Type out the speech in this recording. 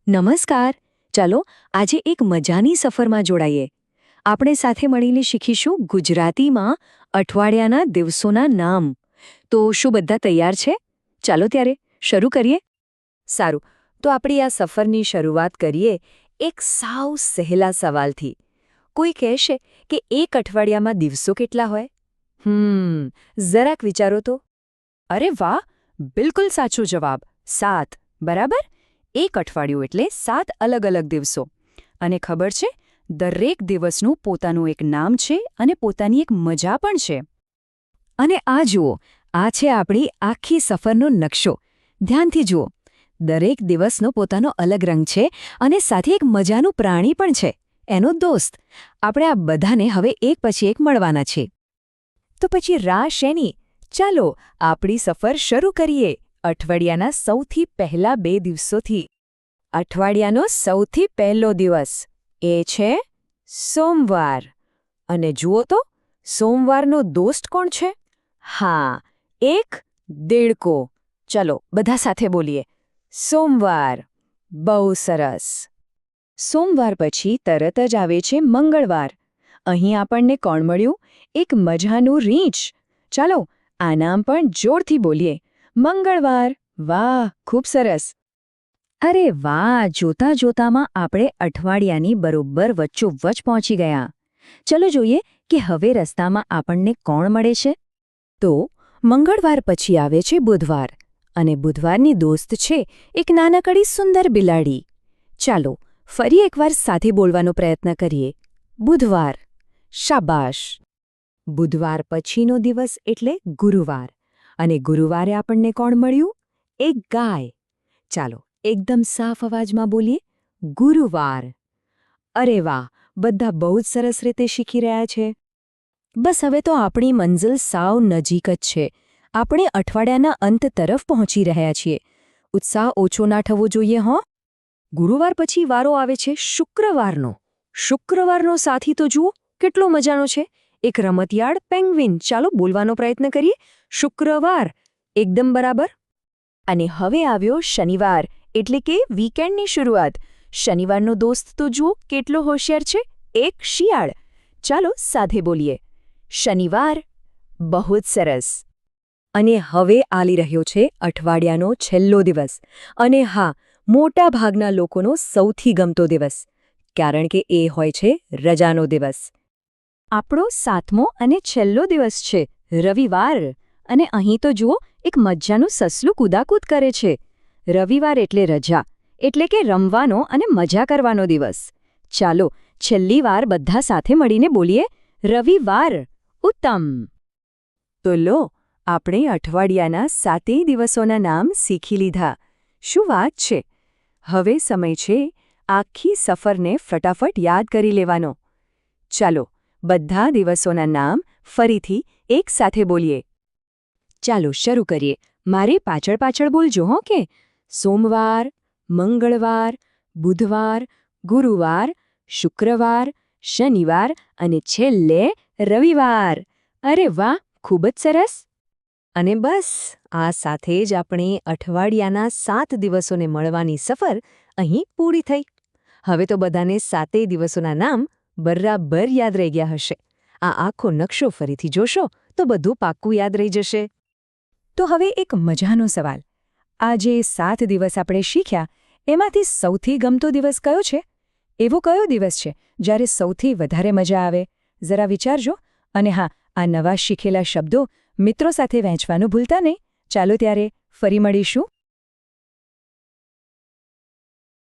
નમસ્કાર. ચાલો આજે એક મજાની સફરમાં જોડાઈએ. આપણે સાથે મળીને શીખીશું ગુજરાતીમાં અઠવાડિયાના દિવસોના નામ. તો શું બધા તૈયાર છે? ચાલો ત્યારે શરૂ કરીએ. સારું, તો આપણી આ સફરની શરૂઆત કરીએ એક સાવ સહેલા સવાલથી. કોઈ કહેશે કે એક અઠવાડિયામાં દિવસો કેટલા હોય? જરાક વિચારો તો. અરે વાહ, બિલકુલ સાચો જવાબ. 7, બરાબર. એક અઠવાડિયું એટલે 7 અલગ અલગ દિવસો. અને ખબર છે, દરેક દિવસનું પોતાનું એક નામ છે અને પોતાની એક મજા પણ છે. અને આ જુઓ, આ છે આપણી આખી સફરનો નકશો. ધ્યાનથી જુઓ. દરેક દિવસનો પોતાનો અલગ રંગ છે અને સાથે એક મજાનું પ્રાણી પણ છે, એનો દોસ્ત. આપણે આ બધાને હવે એક પછી એક મળવાના છે. તો પછી રાહ શેની? ચાલો આપણી સફર શરૂ કરીએ. અઠવાડિયાના સૌથી પહેલા 2 દિવસોથી. અઠવાડિયાનો સૌથી પહેલો દિવસ એ છે સોમવાર. અને જુઓ તો, સોમવારનો દોસ્ત કોણ છે? હા, એક દેડકો. ચલો બધા સાથે બોલીએ, સોમવાર. બહુ સરસ. સોમવાર પછી તરત જ આવે છે મંગળવાર. અહીં આપણને કોણ મળ્યું? એક મજાનું રીંછ. ચાલો આ નામ પણ જોરથી બોલીએ, મંગળવાર. વાહ, ખૂબ સરસ. અરે વાહ, જોતા જોતામાં આપણે અઠવાડિયાની બરોબર વચ્ચોવચ પહોંચી ગયા. ચલો જોઈએ કે હવે રસ્તામાં આપણને કોણ મળે છે. તો મંગળવાર પછી આવે છે બુધવાર. અને બુધવારની દોસ્ત છે એક નાનકડી સુંદર બિલાડી. ચાલો ફરી એકવાર સાથે બોલવાનો પ્રયત્ન કરીએ, બુધવાર. શાબાશ. બુધવાર પછીનો દિવસ એટલે ગુરુવાર. અને ગુરુવારે આપણને કોણ મળ્યું? એક ગાય. ચાલો એકદમ સાફ અવાજમાં બોલીએ, ગુરુવાર. અરે વાહ, બધા બહુ જ સરસ રીતે શીખી રહ્યા છે. બસ હવે તો આપણી મંઝિલ સાવ નજીક જ છે. આપણે અઠવાડિયાના અંત તરફ પહોંચી રહ્યા છીએ. ઉત્સાહ ઓછો ના થવો જોઈએ, હો. ગુરુવાર પછી વારો આવે છે શુક્રવારનો. શુક્રવારનો સાથી તો જુઓ કેટલો મજાનો છે, એક રમતિયાળ પેંગ્વિન. ચાલો બોલવાનો પ્રયત્ન કરીએ, શુક્રવાર. એકદમ બરાબર. અને હવે આવ્યો શનિવાર, એટલે કે વીકેન્ડની શરૂઆત. શનિવારનો દોસ્ત તો જુઓ કેટલો હોશિયાર છે, એક શિયાળ. ચાલો સાથે બોલીએ, શનિવાર. બહુ જ સરસ. અને હવે આલી રહ્યો છે અઠવાડિયાનો છેલ્લો દિવસ. અને હા, મોટા ભાગના લોકોનો સૌથી ગમતો દિવસ. કારણ કે એ હોય છે રજાનો દિવસ. આપણો 7મો અને છેલ્લો દિવસ છે રવિવાર. અને અહીં તો જુઓ, એક મજાનું સસલું કૂદાકૂદ કરે છે. રવિવાર એટલે રજા, એટલે કે રમવાનો અને મજા કરવાનો દિવસ. ચાલો છેલ્લી વાર બધા સાથે મળીને બોલીએ, રવિવાર. ઉત્તમ. તો લો, આપણે અઠવાડિયાના 7 દિવસોના નામ શીખી લીધા. શું વાત છે! હવે સમય છે આખી સફરને ફટાફટ યાદ કરી લેવાનો. ચાલો બધા દિવસોના નામ ફરીથી એક સાથે બોલીએ. ચાલો શરૂ કરીએ. મારે પાછળ પાછળ બોલજો, હો કે. સોમવાર, મંગળવાર, બુધવાર, ગુરુવાર, શુક્રવાર, શનિવાર અને છેલ્લે રવિવાર. અરે વાહ, ખૂબ જ સરસ. અને બસ આ સાથે જ આપણે અઠવાડિયાના 7 દિવસોને મળવાની સફર અહીં પૂરી થઈ. હવે તો બધાને 7 દિવસોના નામ બરાબર યાદ રહી ગયા હશે. આ આખો નકશો ફરીથી જોશો તો બધું પાક્કું યાદ રહી જશે. તો હવે એક મજાનો સવાલ. આ જે 7 દિવસ આપણે શીખ્યા, એમાંથી સૌથી ગમતો દિવસ કયો છે? એવો કયો દિવસ છે જ્યારે સૌથી વધારે મજા આવે? જરા વિચારજો. અને હા, આ નવા શીખેલા શબ્દો મિત્રો સાથે વહેંચવાનું ભૂલતા નહીં. ચાલો ત્યારે ફરી મળીશું